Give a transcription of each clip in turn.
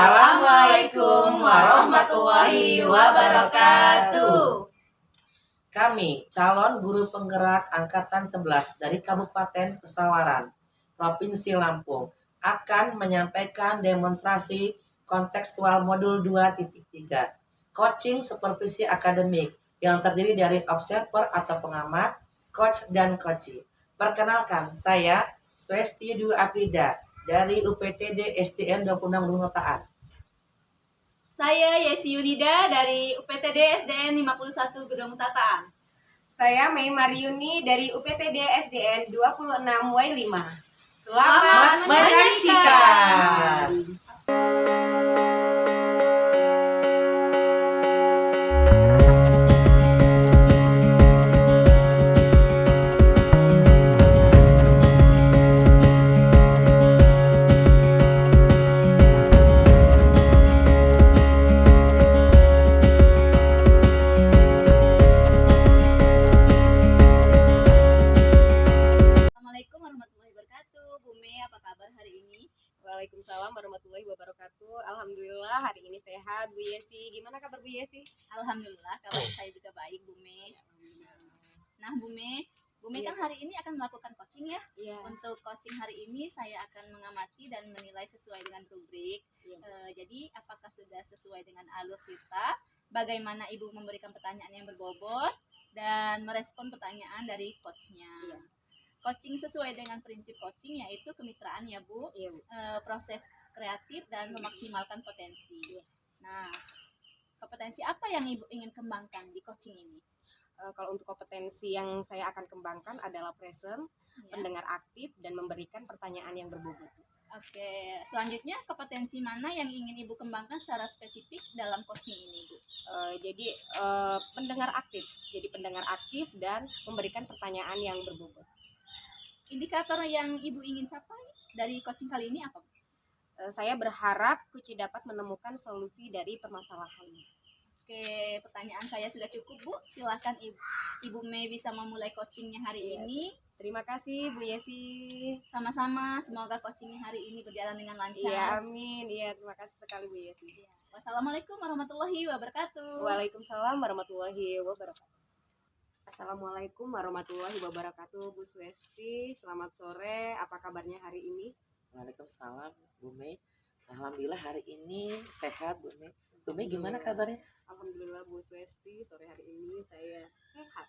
Assalamualaikum warahmatullahi wabarakatuh. Kami, calon guru penggerak Angkatan 11 dari Kabupaten Pesawaran, Provinsi Lampung, akan menyampaikan demonstrasi kontekstual modul 2.3, coaching supervisi akademik, yang terdiri dari observer atau pengamat, coach, dan coachee. Perkenalkan, saya Swesti Dwi Aprida dari UPTD SDN 26 Gunung Taat. Saya Yesi Yulida dari UPTD SDN 51 Gedung Tataan. Saya Mei Mariuni dari UPTD SDN 26 W5. Selamat menyaksikan. Assalamualaikum warahmatullahi wabarakatuh. Bu Mei, apa kabar hari ini? Waalaikumsalam warahmatullahi wabarakatuh. Alhamdulillah hari ini sehat, Bu Yesi. Gimana kabar Bu Yesi? Alhamdulillah, kabar saya juga baik, Bu Mei. Nah, Bu Mei Iya. kan hari ini akan melakukan coaching ya. Iya. Untuk coaching hari ini saya akan mengamati dan menilai sesuai dengan rubrik. Iya. Jadi apakah sudah sesuai dengan alur kita? Bagaimana Ibu memberikan pertanyaan yang berbobot dan merespon pertanyaan dari coachnya. Iya. Coaching sesuai dengan prinsip coaching yaitu kemitraan ya Bu. Iya, Bu. Proses kreatif dan memaksimalkan potensi. Iya. Nah, kompetensi apa yang Ibu ingin kembangkan di coaching ini? Kalau untuk kompetensi yang saya akan kembangkan adalah present, Ya. pendengar aktif, dan memberikan pertanyaan yang berbobot. Oke, selanjutnya kompetensi mana yang ingin Ibu kembangkan secara spesifik dalam coaching ini, Bu? Jadi pendengar aktif. Jadi pendengar aktif dan memberikan pertanyaan yang berbobot. Indikator yang Ibu ingin capai dari coaching kali ini apa, Bu? Saya berharap Kuci dapat menemukan solusi dari permasalahannya. Oke, pertanyaan saya sudah cukup, Bu. Silahkan Ibu Mei bisa memulai coachingnya hari Iya. ini. Terima kasih Bu Yesi. Sama-sama, semoga coachingnya hari ini berjalan dengan lancar. Iya, amin. Iya, terima kasih sekali Bu Yesi. Wassalamualaikum warahmatullahi wabarakatuh. Waalaikumsalam warahmatullahi wabarakatuh. Assalamualaikum warahmatullahi wabarakatuh, Bu Swesti. Selamat sore. Apa kabarnya hari ini? Waalaikumsalam, Bu Mei. Alhamdulillah hari ini sehat, Bu Mei. Bu Mei gimana kabarnya? Alhamdulillah Bu Swesti, sore hari ini saya sehat.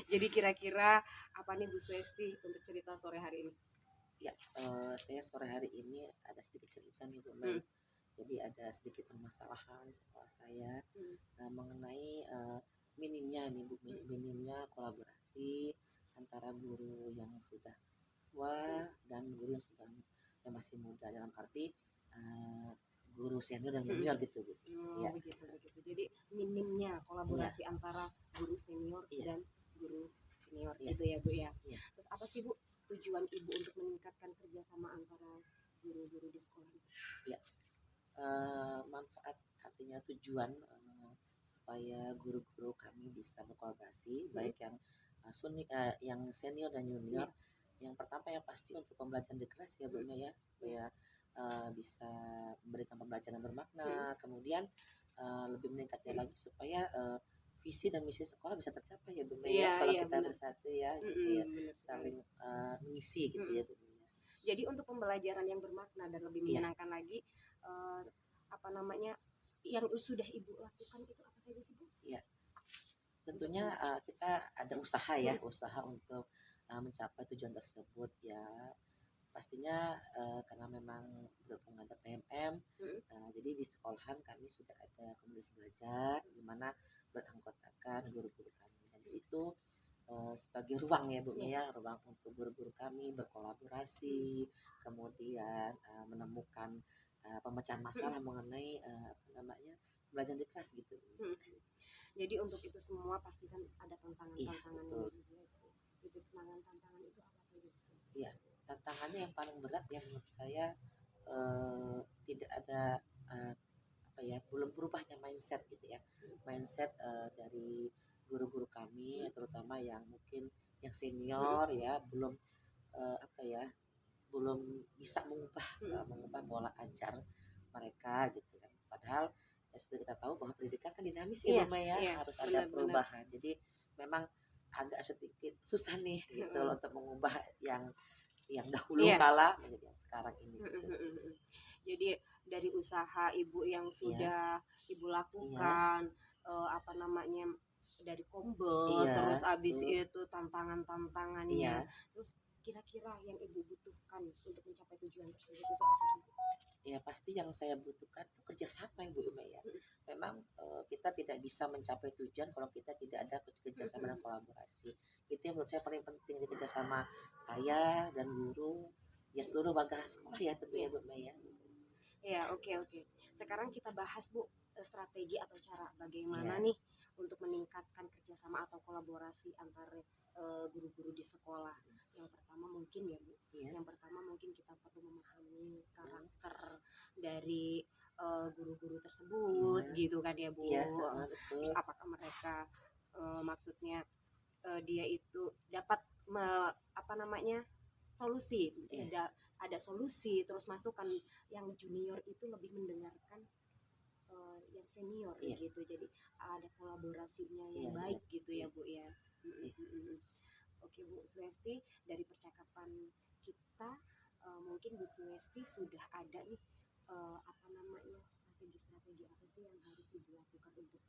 Jadi kira-kira apa nih Bu Swesti untuk cerita sore hari ini? Ya, saya sore hari ini ada sedikit cerita nih, Bu Mei. Jadi ada sedikit permasalahan di sekolah saya mengenai minimnya nih, Bu Mei, minimnya kolaborasi antara guru yang sudah tua dan guru yang masih muda, dalam arti guru senior dan junior gitu. Ya. Begitu. Jadi minimnya kolaborasi antara guru senior dan guru senior gitu ya Bu ya. Iya. Terus apa sih Bu tujuan Ibu untuk meningkatkan kerjasama antara guru-guru di sekolah itu? Ya, manfaat artinya tujuan supaya guru-guru kami bisa berkolaborasi, baik yang senior dan junior. Yang pertama yang pasti untuk pembelajaran di kelas ya Bu Mei ya, supaya bisa memberikan pembelajaran bermakna, kemudian lebih meningkatnya lagi supaya visi dan misi sekolah bisa tercapai ya Bu Mei ya, kalau kita benar. bersatu ya, gitu ya, Benar. saling mengisi gitu ya Bu Mei. Jadi untuk pembelajaran yang bermakna dan lebih menyenangkan lagi, yang sudah Ibu lakukan itu apa saja sih Bu? Ya, tentunya kita ada usaha ya, usaha untuk mencapai tujuan tersebut ya. Pastinya karena memang berhubungan dengan PMM, jadi di sekolahan kami sudah ada komunitas belajar di mana beranggotakan guru-guru kami. Dan di situ sebagai ruang ya Bu ya, ruang untuk guru-guru kami berkolaborasi, kemudian menemukan pemecahan masalah mengenai belajar di kelas gitu. Jadi untuk itu semua pasti kan ada tantangan-tantangan. Itu tantangan itu apa saja? Iya, tantangannya yang paling berat yang menurut saya tidak ada belum berubahnya mindset gitu ya, mindset dari guru-guru kami, terutama yang mungkin yang senior ya, belum belum bisa mengubah pola ajar mereka gitu kan. Padahal ya seperti kita tahu bahwa pendidikan kan dinamis Iya, ya Bu Mei ya, iya, harus ada benar-benar. perubahan. Jadi memang agak sedikit susah nih gitu loh untuk mengubah yang dahulu Iya. kala menjadi yang sekarang ini gitu. Jadi dari usaha ibu yang sudah ibu lakukan, apa namanya, dari Kombel, Iya, terus abis betul. itu tantangan-tantangannya, Iya. terus kira-kira yang ibu butuhkan untuk mencapai tujuan tersebut itu apa sih? Ya pasti yang saya butuhkan itu kerjasama ya Bu Mei ya. Memang kita tidak bisa mencapai tujuan kalau kita tidak ada kerjasama dan kolaborasi. Itu yang menurut saya paling penting, jadi kerjasama saya dan guru, ya seluruh warga sekolah ya tentunya Bu Mei ya. Ya, oke. Sekarang kita bahas Bu, strategi atau cara bagaimana Iya. nih untuk meningkatkan kerjasama atau kolaborasi antar guru-guru di sekolah. Yang pertama mungkin ya Bu, Iya. yang pertama mungkin kita perlu memahami karakter dari guru-guru tersebut, Iya. gitu kan ya Bu. Iya, betul. Terus apakah mereka maksudnya dia itu dapat apa namanya, solusi, Iya. ada solusi, terus masukan yang junior itu lebih mendengarkan yang senior Iya. gitu, jadi ada kolaborasinya Iya, yang baik iya. gitu ya Bu ya. Iya. Oke Bu Suesti, dari percakapan kita mungkin Bu Suesti sudah ada nih apa namanya, strategi-strategi apa sih yang harus dilakukan untuk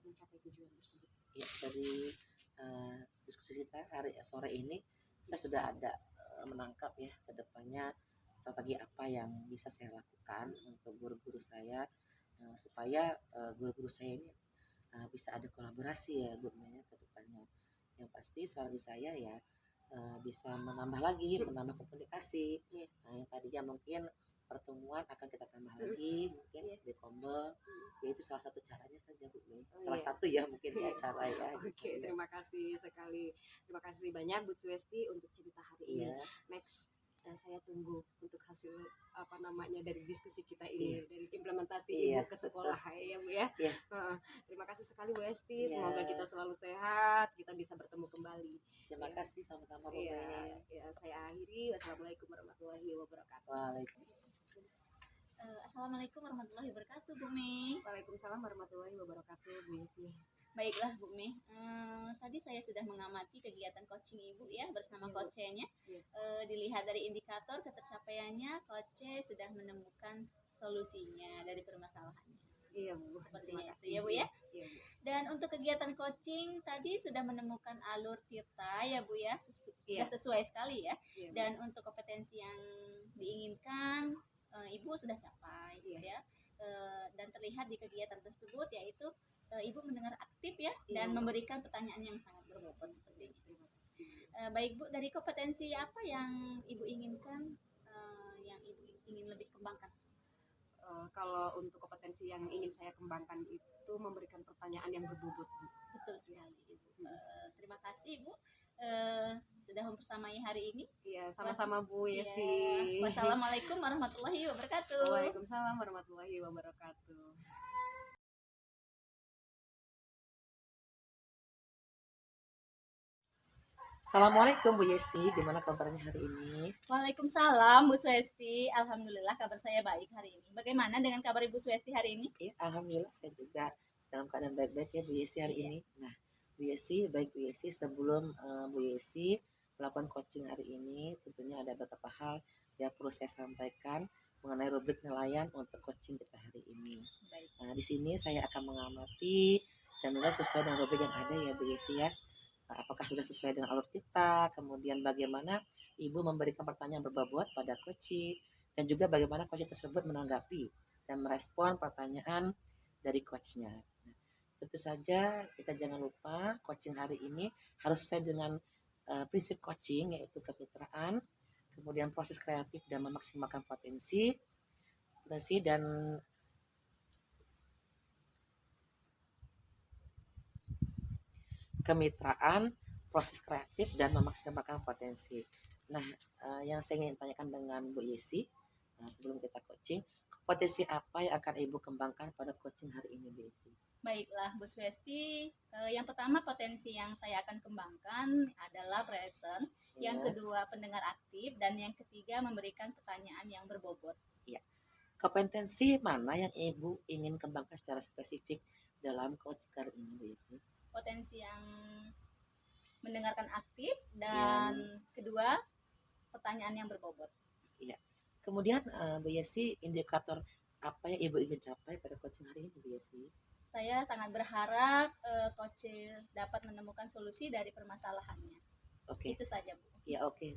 mencapai tujuan tersebut? Ya dari diskusi kita sore ini saya sudah ada menangkap ya ke depannya strategi apa yang bisa saya lakukan untuk guru-guru saya supaya guru-guru saya ini bisa ada kolaborasi ya Bu Maya ke depannya. Yang pasti strategi saya ya bisa menambah komunikasi. Yang tadinya mungkin pertemuan akan kita tambah lagi mungkin di Kombel, yaitu salah satu caranya saja Bu Mei. Salah satu ya mungkin ya cara ya. Oke, terima kasih sekali. Terima kasih banyak Bu Suesti untuk cerita hari ini. Iya. Next saya tunggu untuk hasil apa namanya dari diskusi kita ini, dari implementasi ibu ke sekolah ya Bu ya. Terima kasih sekali Bu Esti. Semoga kita selalu sehat, kita bisa bertemu kembali. Terima kasih sama-sama Bu Mei. Ya, saya akhiri. Wassalamualaikum warahmatullahi wabarakatuh. Waalaikumsalam. Assalamualaikum warahmatullahi wabarakatuh, Bu Mei. Waalaikumsalam warahmatullahi wabarakatuh, Bu Yesi. Baiklah Bu Mei, tadi saya sudah mengamati kegiatan coaching Ibu ya bersama coachnya. Dilihat dari indikator ketercapaiannya, coach sudah menemukan solusinya dari permasalahannya. Iya Bu, sepertinya itu ya Bu ya. Iya, Bu. Dan untuk kegiatan coaching tadi sudah menemukan alur kita ya Bu ya, sudah sesuai sekali ya. Dan untuk kompetensi yang diinginkan Ibu sudah capai ya. Dan terlihat di kegiatan tersebut yaitu Ibu mendengar aktif ya dan memberikan pertanyaan yang sangat berbobot seperti ini. Baik Bu, dari kompetensi apa yang Ibu inginkan, yang Ibu ingin lebih kembangkan? Kalau untuk kompetensi yang ingin saya kembangkan itu memberikan pertanyaan yang berbobot. Betul sekali Ibu. Terima kasih Bu sudah mempersamai hari ini. Iya, sama-sama Bu Yesi. Wassalamualaikum warahmatullahi wabarakatuh. Waalaikumsalam warahmatullahi wabarakatuh. Assalamualaikum Bu Yesi, gimana kabarnya hari ini? Waalaikumsalam Bu Suesti, alhamdulillah kabar saya baik hari ini. Bagaimana dengan kabar Ibu Suesti hari ini? Ya, alhamdulillah saya juga dalam keadaan baik-baik ya Bu Yesi hari ini. Nah, Bu Yesi, baik Bu Yesi, sebelum Bu Yesi melakukan coaching hari ini, tentunya ada beberapa hal yang perlu saya sampaikan mengenai rubrik nelayan untuk coaching kita hari ini. Baik. Nah, di sini saya akan mengamati dan menilai sesuai dengan rubrik yang ada ya Bu Yesi ya. Apakah sudah sesuai dengan alur kita, kemudian bagaimana Ibu memberikan pertanyaan berbobot pada coaching, dan juga bagaimana coaching tersebut menanggapi dan merespon pertanyaan dari coachnya. Nah, tentu saja kita jangan lupa coaching hari ini harus sesuai dengan prinsip coaching, yaitu kemitraan, kemudian proses kreatif dan memaksimalkan potensi dan kemitraan, proses kreatif, dan memaksimalkan potensi. Nah, yang saya ingin tanyakan dengan Bu Yesi, sebelum kita coaching, potensi apa yang akan Ibu kembangkan pada coaching hari ini, Bu Yesi? Baiklah, Bu Swesti. Yang pertama potensi yang saya akan kembangkan adalah present, yang kedua pendengar aktif, dan yang ketiga memberikan pertanyaan yang berbobot. Iya. Kompetensi mana yang Ibu ingin kembangkan secara spesifik dalam coaching kali ini, Bu Yesi? Potensi yang mendengarkan aktif, Ya. dan kedua pertanyaan yang berbobot. Iya. Kemudian Bu Yesi, indikator apa yang Ibu ingin capai pada coaching hari ini, Bu Yesi? Saya sangat berharap coach dapat menemukan solusi dari permasalahannya. Oke. Itu saja, Bu. Ya, oke.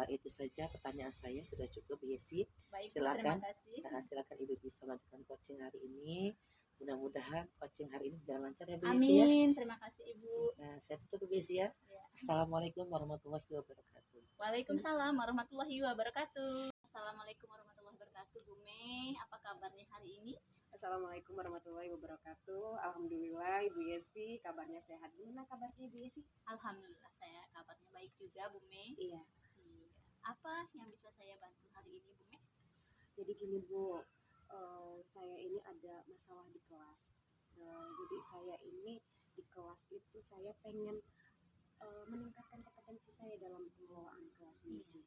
Itu saja pertanyaan saya, sudah cukup, Bu Yesi. Baik, Bu, Silakan. terima kasih. Silakan Ibu bisa melanjutkan coaching hari ini. Mudah-mudahan coaching hari ini berjalan lancar ya, Bu Yesi ya. Amin, terima kasih Ibu. Nah, saya tutup, Bu Yesi ya. Ya. Assalamualaikum warahmatullahi wabarakatuh. Waalaikumsalam warahmatullahi wabarakatuh. Assalamualaikum warahmatullahi wabarakatuh. Bu Mei, apa kabarnya hari ini? Assalamualaikum warahmatullahi wabarakatuh. Alhamdulillah Ibu Yesi kabarnya sehat. Gimana kabarnya Ibu Yesi? Alhamdulillah saya kabarnya baik juga, Bu Mei. Iya. Iya. Apa yang bisa saya bantu hari ini, Bu Mei? Jadi gini Bu, saya ini ada masalah di kelas. Jadi saya ini di kelas itu saya pengen meningkatkan kompetensi saya dalam pengelolaan kelas Bu Yesi.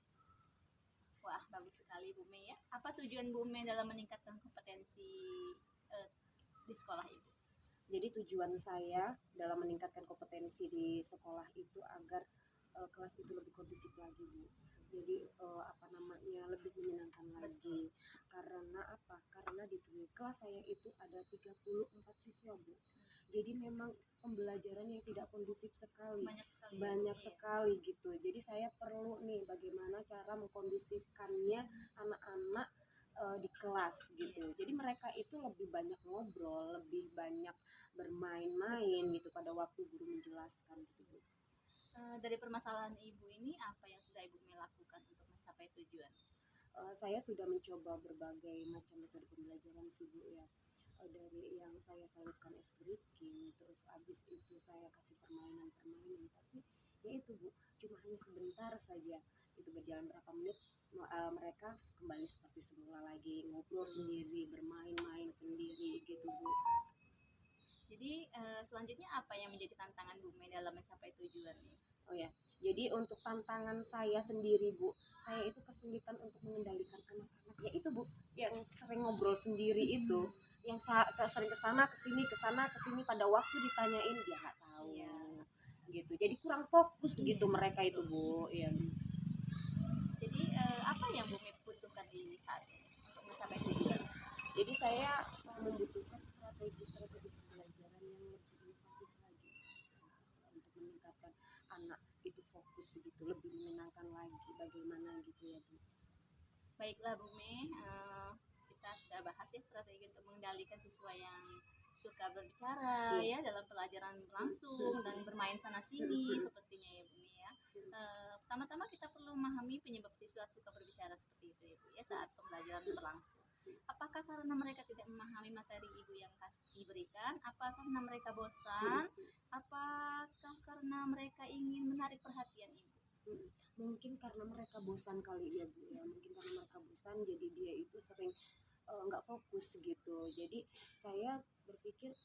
Wah, bagus sekali Bu Mei ya. Apa tujuan Bu Mei dalam meningkatkan kompetensi di sekolah Ibu? Jadi tujuan saya dalam meningkatkan kompetensi di sekolah itu agar kelas itu lebih kondusif lagi Bu. Jadi lebih menyenangkan lagi. Karena apa? Karena di kelas saya itu ada 34 siswa Bu. Jadi memang pembelajaran yang tidak kondusif sekali. Banyak sekali gitu. Jadi saya perlu nih bagaimana cara mengkondusifkannya anak-anak di kelas gitu. Jadi mereka itu lebih banyak ngobrol, lebih banyak bermain-main gitu pada waktu guru menjelaskan gitu. Dari permasalahan Ibu ini, apa yang sudah Ibu lakukan untuk mencapai tujuan? Saya sudah mencoba berbagai macam metode pembelajaran sih Bu ya. Dari yang saya salurkan breaking, terus abis itu saya kasih permainan-permainan, tapi ya itu Bu, cuma hanya sebentar saja. Itu berjalan berapa menit mereka kembali seperti semula lagi, ngobrol sendiri, bermain-main sendiri gitu Bu. Jadi selanjutnya apa yang menjadi tantangan Bu Mei dalam mencapai tujuan ini? Oh ya, jadi untuk tantangan saya sendiri Bu, saya itu kesulitan untuk mengendalikan anak-anak. Ya itu Bu, yang sering ngobrol sendiri itu, yang sering kesana kesini pada waktu ditanyain dia nggak tahu. Iya. Gitu. Jadi kurang fokus gitu mereka itu Bu. Iya. Jadi apa yang Bu Mei butuhkan di saat ini untuk mencapai tujuan? Jadi saya membutuhkan strategi pembelajaran yang lebih inovatif lagi untuk meningkatkan anak itu fokus gitu, lebih menyenangkan lagi bagaimana gitu ya Bu. Baiklah Bu Mei, kita sudah bahas ya strategi untuk mengendalikan siswa yang suka berbicara ya dalam pelajaran langsung dan bermain sana sini sepertinya ya Bu Mei ya. Pertama-tama kita perlu memahami penyebab siswa suka berbicara seperti itu ya Bu ya saat pembelajaran berlangsung. Apakah karena mereka tidak memahami materi Ibu yang diberikan? Apakah karena mereka bosan? Apakah karena mereka ingin menarik perhatian Ibu? Mungkin karena mereka bosan kali ya Bu ya, mungkin karena mereka bosan jadi dia itu sering nggak fokus gitu. Jadi saya berpikir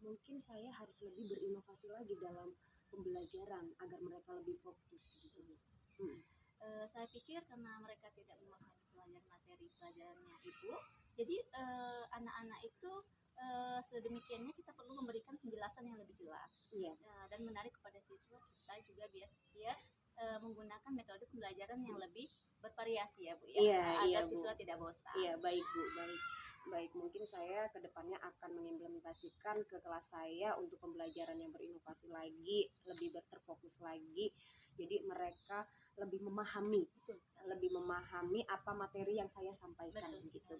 mungkin saya harus lebih berinovasi lagi dalam pembelajaran agar mereka lebih fokus gitu. Saya pikir karena mereka tidak memahami materi pelajarannya Ibu, jadi anak-anak itu sedemikiannya kita perlu memberikan penjelasan yang lebih jelas. Iya. Dan menarik kepada siswa, kita juga dia menggunakan metode pembelajaran yang lebih bervariasi ya Bu ya, Iya, agar Bu. siswa tidak bosan. Iya, baik Bu, baik. Mungkin saya kedepannya akan mengimplementasikan ke kelas saya untuk pembelajaran yang berinovasi lagi, lebih terfokus lagi. Jadi mereka lebih memahami apa materi yang saya sampaikan. Betul gitu.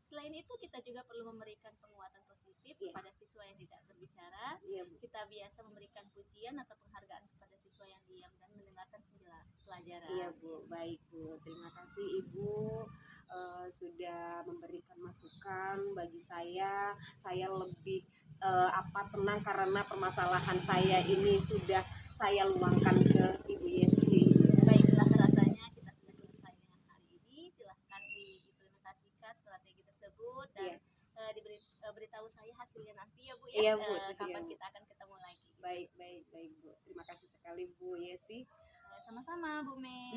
Selain itu kita juga perlu memberikan penguatan positif kepada siswa yang tidak berbicara. Bu. Kita biasa memberikan pujian atau penghargaan kepada siswa yang diam dan mendengarkan pelajaran. Iya Bu, baik Bu. Terima kasih Ibu sudah memberikan masukan bagi saya. Saya lebih tenang karena permasalahan saya ini sudah saya luangkan ke Ibu Yesi. Baiklah, rasanya kita sudah selesai dengan hari ini. Silahkan diimplementasikan strategi tersebut dan beritahu saya hasilnya nanti ya Bu ya. Iya, Bu, kapan kita akan ketemu lagi. Baik Bu. Terima kasih sekali Bu Yesi. Sama-sama Bu Mei.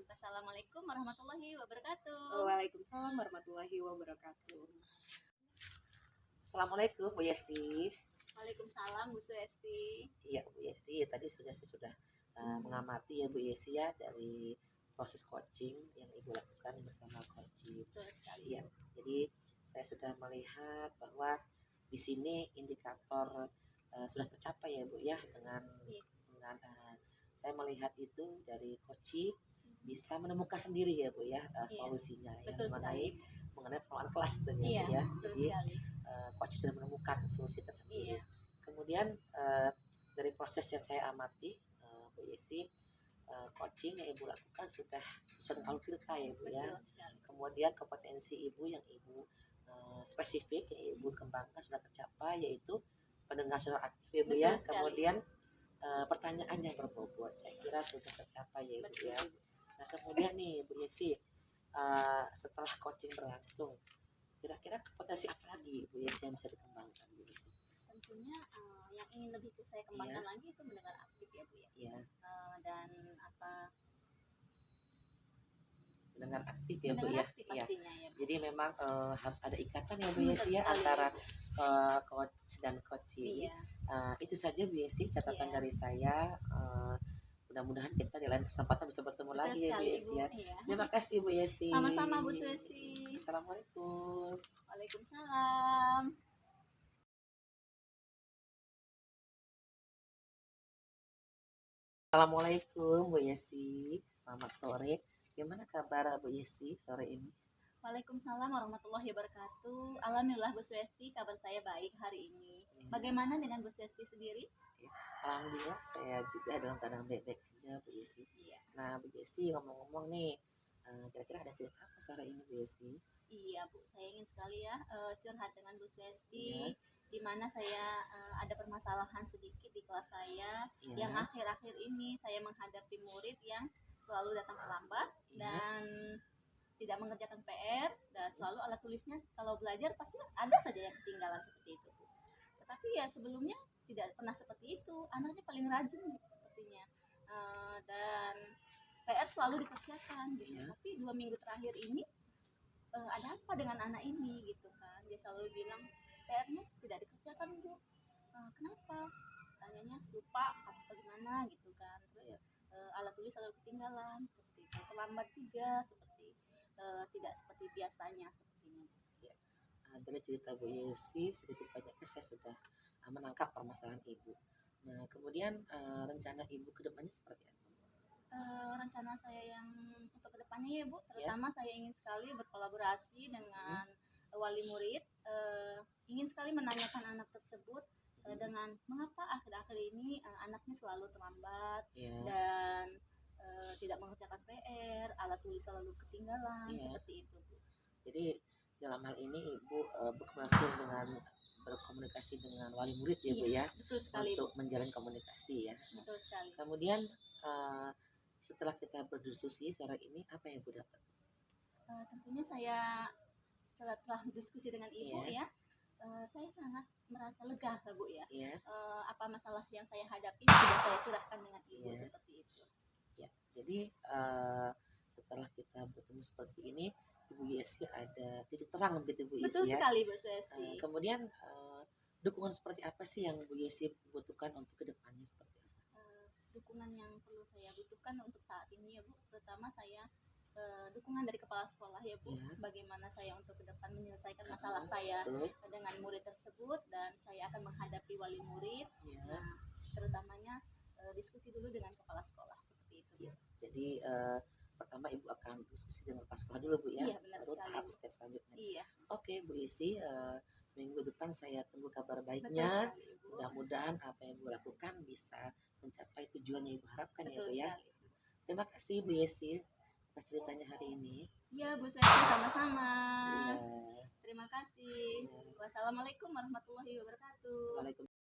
Wassalamualaikum warahmatullahi wabarakatuh. Waalaikumsalam warahmatullahi wabarakatuh. Assalamualaikum Bu Yesi. Waalaikumsalam Bu Suesti. Iya Bu Yesi, tadi saya sudah mengamati ya Bu Yesi ya dari proses coaching yang Ibu lakukan bersama coaching. Betul sekali. Iya, jadi saya sudah melihat bahwa di sini indikator sudah tercapai ya Bu ya dengan saya melihat itu dari coaching bisa menemukan sendiri ya Bu ya solusinya ya mengenai pengelolaan kelas tentunya Iya, ya. betul Jadi sekali. coach sudah menemukan solusi tersendiri. Iya. Kemudian dari proses yang saya amati Bu Yesi, coaching yang Ibu lakukan sudah sesuai dengan alur cerita ya Bu ya. Betul sekali. Kemudian kompetensi Ibu yang Ibu spesifik yang Ibu kembangkan sudah tercapai, yaitu pendengar secara aktif ya Bu ya. Betul sekali. Kemudian pertanyaan yang berbobot saya kira sudah tercapai ya Bu ya. Nah kemudian nih Bu Yesi, setelah coaching berlangsung, kira-kira kompetensi apa lagi Bu Yesi yang bisa dikembangkan Bu Yesi? Tentunya yang ingin lebih saya kembangkan lagi itu mendengar aktif ya Bu ya. Iya. Dan apa? Mendengar aktif ya Bu Mendengar ya. aktif Iya. pastinya ya Bu. Jadi memang harus ada ikatan ya Bu Betul Yesi ya sekali, antara Bu. coach dan coaching. Iya. Itu saja Bu Yesi catatan Iya. dari saya. Mudah-mudahan kita di lain kesempatan bisa bertemu Betul lagi ya Bu sekali, Yesi Bu. ya. Iya. Terima kasih Bu Yesi. Sama-sama Bu Suesti. Assalamualaikum. Waalaikumsalam. Assalamualaikum Bu Yesi. Selamat sore. Gimana kabar Bu Yesi sore ini? Waalaikumsalam warahmatullahi wabarakatuh. Alhamdulillah Bu Suesti, kabar saya baik hari ini. Bagaimana dengan Bu Suesti sendiri? Alhamdulillah saya juga dalam keadaan baik-baik aja Bu Yesi. Iya. Nah Bu Yesi ngomong-ngomong nih, kira-kira ada cerita apa sore ini Bu Yesi? Iya Bu, saya ingin sekali ya curhat dengan Bu Suesti. Iya. Di mana saya ada permasalahan sedikit di kelas saya, Iya. yang akhir-akhir ini saya menghadapi murid yang selalu datang terlambat dan tidak mengerjakan PR, dan selalu alat tulisnya kalau belajar pasti ada saja yang ketinggalan seperti itu Bu. Tetapi ya sebelumnya tidak pernah seperti itu, anaknya paling rajin sepertinya, dan PR selalu dikerjakan gitu. Iya. Tapi 2 minggu terakhir ini ada apa dengan anak ini gitu kan, dia selalu bilang PR-nya tidak dikerjakan Bu. Kenapa? Tanyanya lupa apa gimana gitu kan. Terus alat tulis selalu ketinggalan seperti itu, terlambat juga seperti tidak seperti biasanya sepertinya. Dari cerita Bu Yesi sedikit banyaknya saya sudah menangkap permasalahan Ibu. Nah kemudian rencana Ibu ke depannya seperti apa? Rencana saya yang untuk kedepannya ya Bu, terutama saya ingin sekali berkolaborasi dengan wali murid, ingin sekali menanyakan anak tersebut dengan mengapa akhir-akhir ini anaknya selalu terlambat dan tidak mengerjakan PR, alat tulis selalu ketinggalan seperti itu Bu. Jadi dalam hal ini Ibu berkomunikasi dengan wali murid ya Bu ya, betul sekali, untuk menjalin komunikasi ya. Betul sekali. Kemudian setelah kita berdiskusi sore ini, apa yang Ibu dapat? Tentunya saya setelah berdiskusi dengan Ibu ya, saya sangat merasa lega Bu ya. Apa masalah yang saya hadapi sudah saya curahkan dengan Ibu seperti itu. Ya, jadi setelah kita bertemu seperti ini, Ibu Yesi ada titik terang begitu Bu Yesi ya. Betul sekali Bu Suesti. Kemudian dukungan seperti apa sih yang Bu Yesi butuhkan untuk kedepannya seperti apa? Dukungan yang perlu saya butuhkan untuk saat ini ya Bu, terutama saya dukungan dari kepala sekolah ya Bu, bagaimana saya untuk ke depan menyelesaikan masalah saya dengan murid tersebut, dan saya akan menghadapi wali murid. Nah, terutamanya diskusi dulu dengan kepala sekolah seperti itu. Jadi pertama Ibu akan diskusi dengan kepala sekolah dulu Bu ya, Iya, benar baru sekali, tahap Bu. step selanjutnya. Iya. Oke Bu Yesi, minggu depan saya tunggu kabar baiknya. Betul sekali, Bu. Mudah-mudahan apa yang Ibu lakukan bisa mencapai tujuan yang Ibu harapkan. Betul ya Bu ya. sekali. Terima kasih Bu Yesi atas ceritanya hari ini. Ya Bu Suesti, sama-sama. Ya. Terima kasih. Wassalamualaikum warahmatullahi wabarakatuh. Waalaikumsalam.